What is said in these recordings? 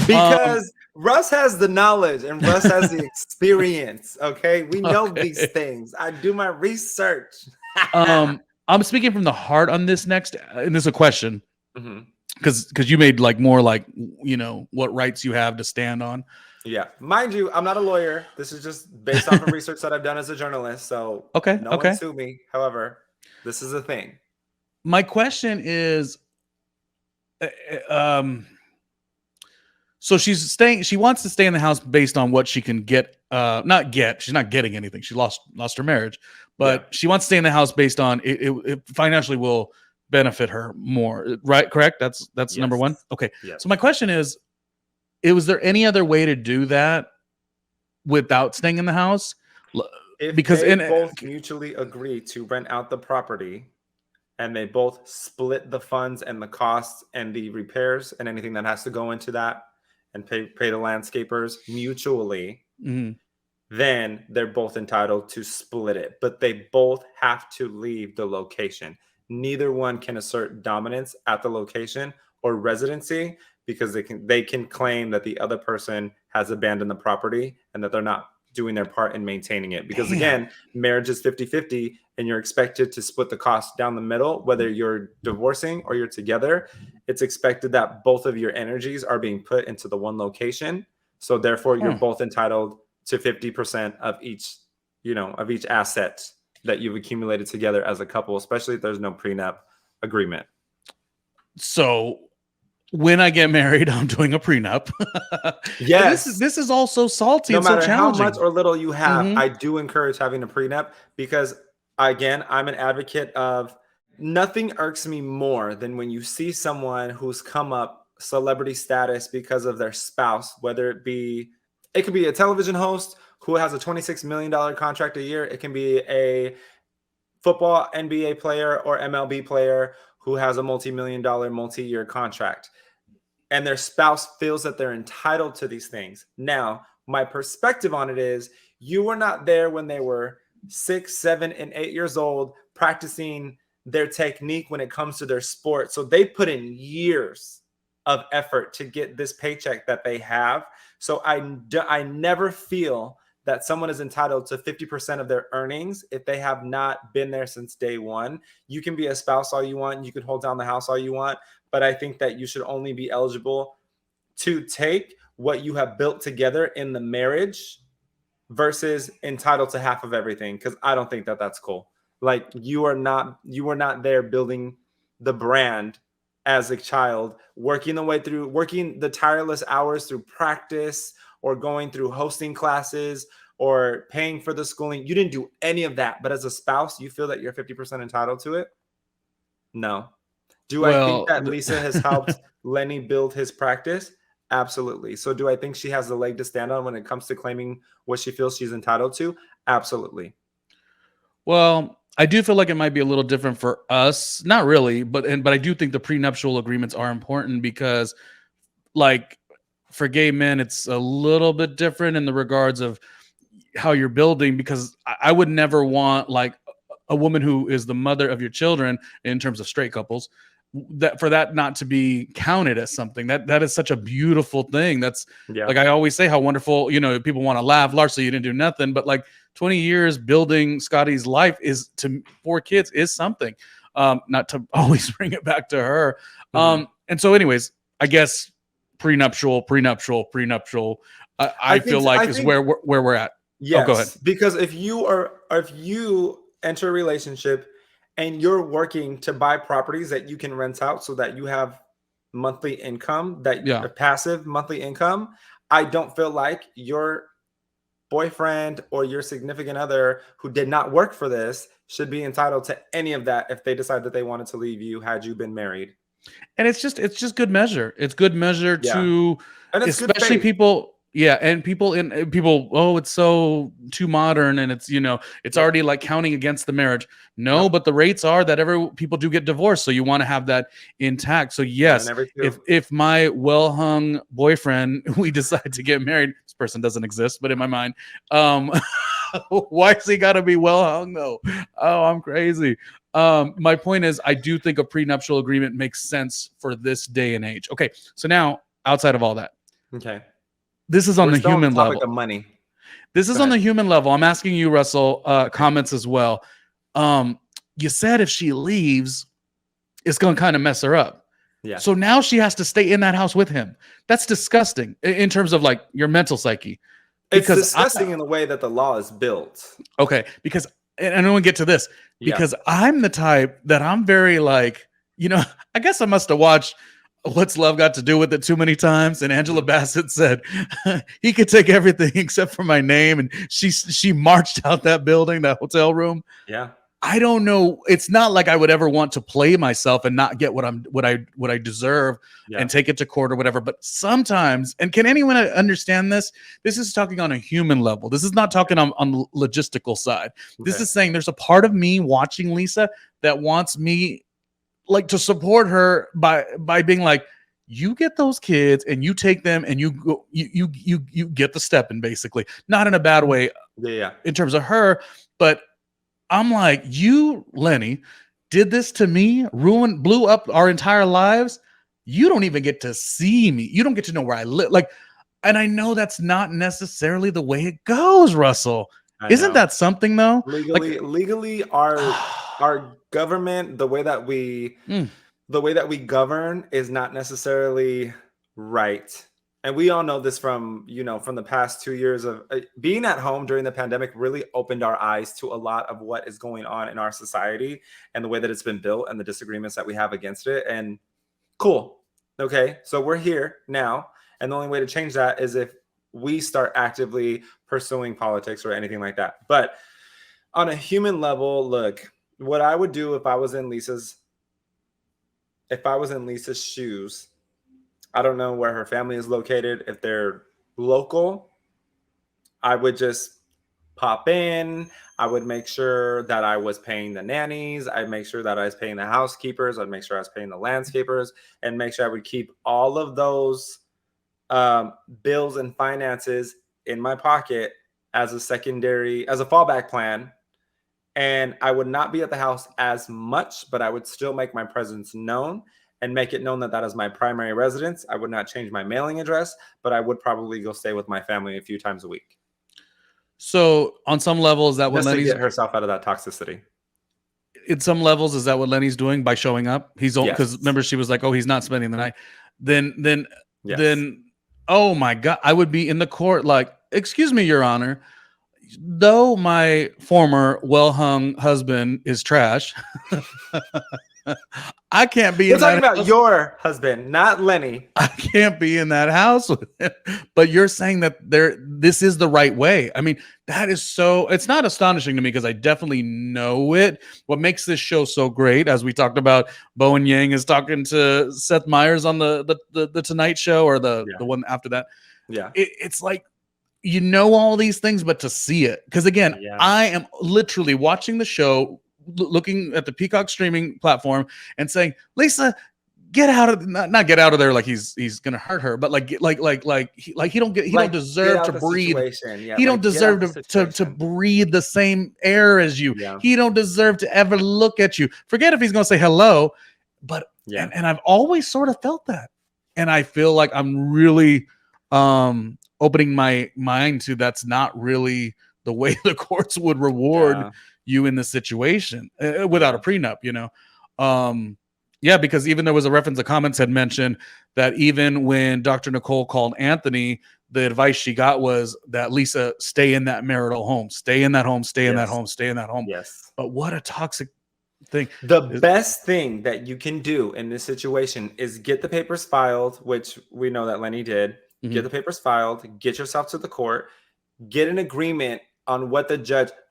Because Russ has the knowledge and Russ has the experience. Okay, we know these Okay. things. I do my research. I'm speaking from the heart on this next, and this is a question Mhm. because you made like more like what rights you have to stand on. Yeah, mind you, I'm not a lawyer. This is just based off of research that I've done as a journalist. So Okay, no one okay. sue me. However, this is a thing. My question is, uh, um, so she's staying. She wants to stay in the house based on what she can get. Not get. She's not getting anything. She lost her marriage, Yeah. but she wants to stay in the house based on it financially will benefit her more. Right? Correct. That's number one. Yes. Okay. Yes. So my question is, was there any other way to do that without staying in the house? If Because they in both mutually agree to rent out the property and they both split the funds and the costs and the repairs and anything that has to go into that and pay the landscapers mutually, Mhm. then they're both entitled to split it. But they both have to leave the location. Neither one can assert dominance at the location or residency because they can claim that the other person has abandoned the property and that they're not doing their part in maintaining it. Because Damn. again, marriage is 50-50 and you're expected to split the cost down the middle, whether you're divorcing or you're together. It's expected that both of your energies are being put into the one location. So therefore, you're Huh. both entitled to 50% of each, of each asset that you've accumulated together as a couple, especially if there's no prenup agreement. So when I get married, I'm doing a prenup. And this is Yes. this is all so salty No and so matter how much challenging. or little you have, Hmm. I do encourage having a prenup because, again, I'm an advocate of nothing irks me more than when you see someone who's come up celebrity status because of their spouse, whether it could be a television host who has a $26 million contract a year. It can be a football NBA player or MLB player who has a multi-million dollar multi-year contract and their spouse feels that they're entitled to these things. Now, my perspective on it is you were not there when they were 6, 7, and 8 years old practicing their technique when it comes to their sport. So they put in years of effort to get this paycheck that they have. So I never feel that someone is entitled to 50% of their earnings if they have not been there since day one. You can be a spouse all you want. You can hold down the house all you want. But I think that you should only be eligible to take what you have built together in the marriage versus entitled to half of everything, because I don't think that that's cool. Like you are not there building the brand as a child, working the tireless hours through practice or going through hosting classes or paying for the schooling. You didn't do any of that, but as a spouse you feel that you're 50% entitled to it. No. Do I think Well, that Lisa has helped Lenny build his practice? Absolutely. So do I think she has the leg to stand on when it comes to claiming what she feels she's entitled to? Absolutely. well, I do feel like it might be a little different for us. Not really, but I do think the prenuptial agreements are important because, like, for gay men, it's a little bit different in the regards of how you're building. Because I would never want like a woman who is the mother of your children in terms of straight couples that for that not to be counted as something that is such a beautiful thing. That's Yeah. like I always say how wonderful, people want to laugh, Larsa, you didn't do nothing, but like 20 years building Scotty's life is to 4 kids is something. Not to always bring it back to her. Mhm. And so anyways, I guess prenuptial I I feel think like I is think where we're at. Oh, go ahead. yes, because if you enter a relationship and you're working to buy properties that you can rent out so that you have monthly income, that Yeah. a passive monthly income, I don't feel like your boyfriend or your significant other who did not work for this should be entitled to any of that if they decide that they wanted to leave you had you been married. And it's just good measure. It's good measure Yeah. to, And it's good especially faith. people, yeah, and people, oh, it's so too modern, and it's Yep. already like counting against the marriage. No, Nope. but the rates are that every people do get divorced, so you want to have that intact. So One in yes, every if two. if my well hung boyfriend we decide to get married, this person doesn't exist, but in my mind, um, why's he got to be well hung though? Oh, I'm crazy. My point is, I do think a prenuptial agreement makes sense for this day and age. Okay, so now outside of all that, Okay. This is on We're the still on the human topic level. of money. This is Go on the ahead. human level. I'm asking you, Russell, comments as well. You said if she leaves, it's going to kind of mess her up. Yeah. So now she has to stay in that house with him. That's disgusting in terms of like your mental psyche. It's Because disgusting in the way that the law is built. because and I don't want to get to this Yeah. because I'm the type that I'm very like, I guess I must have watched What's Love Got to Do with It too many times. And Angela Bassett said he could take everything except for my name. And she marched out that building, that hotel room. Yeah. I don't know. It's not like I would ever want to play myself and not get what I deserve and take it to court or whatever. But sometimes, and can anyone understand this? This is talking on a human level. This is not talking on logistical side. This is saying there's a part of me watching Lisa that wants me like to support her by being like, you get those kids and you take them and you go, you get the step in, basically, not in a bad way. Yeah. In terms of her, but I'm like, you, Lenny, did this to me, blew up our entire lives. You don't even get to see me. You don't get to know where I live. Like, and I know that's not necessarily the way it goes, Russell. Isn't that something though? Legally, our government, the way that we govern is not necessarily right. And we all know this from the past 2 years of being at home during the pandemic really opened our eyes to a lot of what is going on in our society and the way that it's been built and the disagreements that we have against it. And cool. Okay. So we're here now. And the only way to change that is if we start actively pursuing politics or anything like that. But on a human level, look, what I would do if I was in Lisa's shoes, I don't know where her family is located. If they're local, I would just pop in. I would make sure that I was paying the nannies. I'd make sure that I was paying the housekeepers. I'd make sure I was paying the landscapers, and make sure I would keep all of those bills and finances in my pocket as a fallback plan. And I would not be at the house as much, but I would still make my presence known and make it known that that is my primary residence. I would not change my mailing address, but I would probably go stay with my family a few times a week. So on some levels, that what Lenny's to get herself out of that toxicity. In some levels, is that what Lenny's doing by showing up? He's because remember she was like, oh, he's not spending the night. Then, oh my God, I would be in the court like, excuse me, Your Honor. Though my former well-hung husband is trash, I can't be. You're talking about your husband, not Lenny. I can't be in that house with him. But you're saying that this is the right way. I mean, that is so. It's not astonishing to me because I definitely know it. What makes this show so great, as we talked about, Bowen Yang is talking to Seth Meyers on the Tonight Show or the one after that. Yeah, it's like, you know, all these things, but to see it, because again, I am literally watching the show, looking at the Peacock streaming platform, and saying, "Lisa, get out of not get out of there like he's gonna hurt her, but like he don't deserve to breathe. He don't deserve to breathe the same air as you. He don't deserve to ever look at you. Forget if he's gonna say hello, but and I've always sort of felt that, and I feel like I'm really opening my mind to that's not really the way the courts would reward you in this situation without a prenup, you know? Because even there was a reference, the comments had mentioned that even when Dr. Nicole called Anthony, the advice she got was that Lisa, stay in that marital home, stay in that home, stay in that home, stay in that home. Yes. But what a toxic thing. The best thing that you can do in this situation is get the papers filed, which we know that Lenny did. Get the papers filed, get yourself to the court, get an agreement on what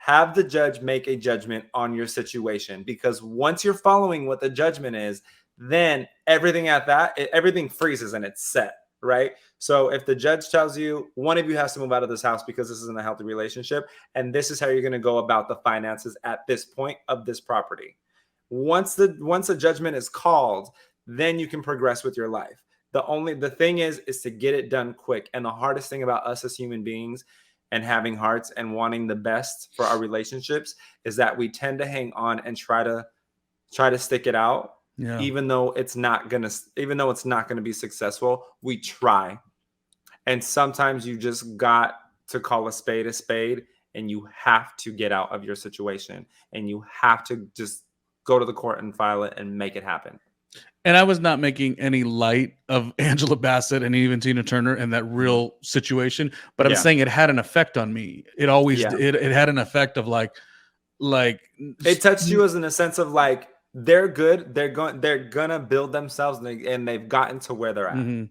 have the judge make a judgment on your situation. Because once you're following what the judgment is, then everything freezes and it's set, right? So if the judge tells you one of you has to move out of this house because this isn't a healthy relationship, and this is how you're going to go about the finances at this point of this property. Once the judgment is called, then you can progress with your life. The thing is to get it done quick. And the hardest thing about us as human beings and having hearts and wanting the best for our relationships is that we tend to hang on and try to stick it out. Even though it's not gonna be successful, we try. And sometimes you just got to call a spade, and you have to get out of your situation, and you have to just go to the court and file it and make it happen. And I was not making any light of Angela Bassett and even Tina Turner in that real situation, but I'm Yeah. saying it had an effect on me. It always Yeah. it had an effect of like It touched you as in a sense of like, they're good, they're gonna build themselves, and they've gotten to where they're at, Mhm.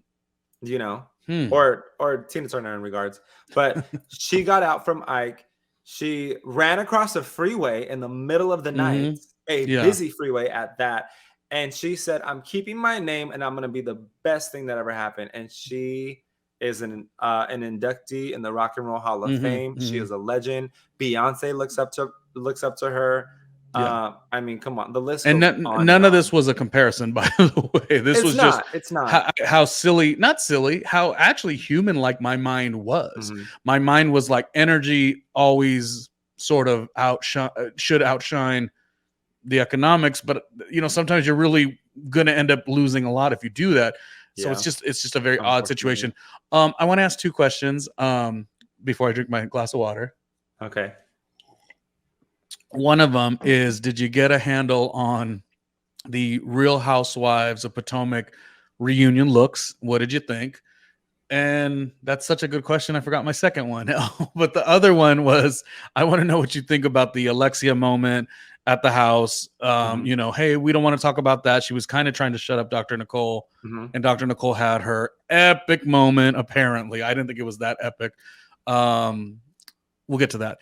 you know, Hmm. or Tina Turner in regards. But she got out from Ike. She ran across a freeway in the middle of the night, Mhm. a Yeah. busy freeway at that. And she said, I'm keeping my name, and I'm gonna be the best thing that ever happened. And she is an inductee in the Rock and Roll Hall of Mhm. Fame. She Mhm. is a legend. Beyonce looks up to her. Yeah. I mean, come on, the list And goes on and none of this on. was a comparison, by the way. This It's was just not. It's not. how silly, not silly, how actually human like my mind was. Mhm. My mind was like energy always sort of should outshine the economics, but sometimes you're really going to end up losing a lot if you do that. So Yeah, it's just a very odd unfortunately. situation. I want to ask 2 questions before I drink my glass of water. Okay. One of them is, did you get a handle on the Real Housewives of Potomac reunion looks? What did you think? And that's such a good question. I forgot my second one. But the other one was, I want to know what you think about the Alexia moment at the house. Mhm. Hey, we don't want to talk about that. She was kind of trying to shut up Dr. Nicole, Mhm. and Dr. Nicole had her epic moment. Apparently, I didn't think it was that epic. We'll get to that.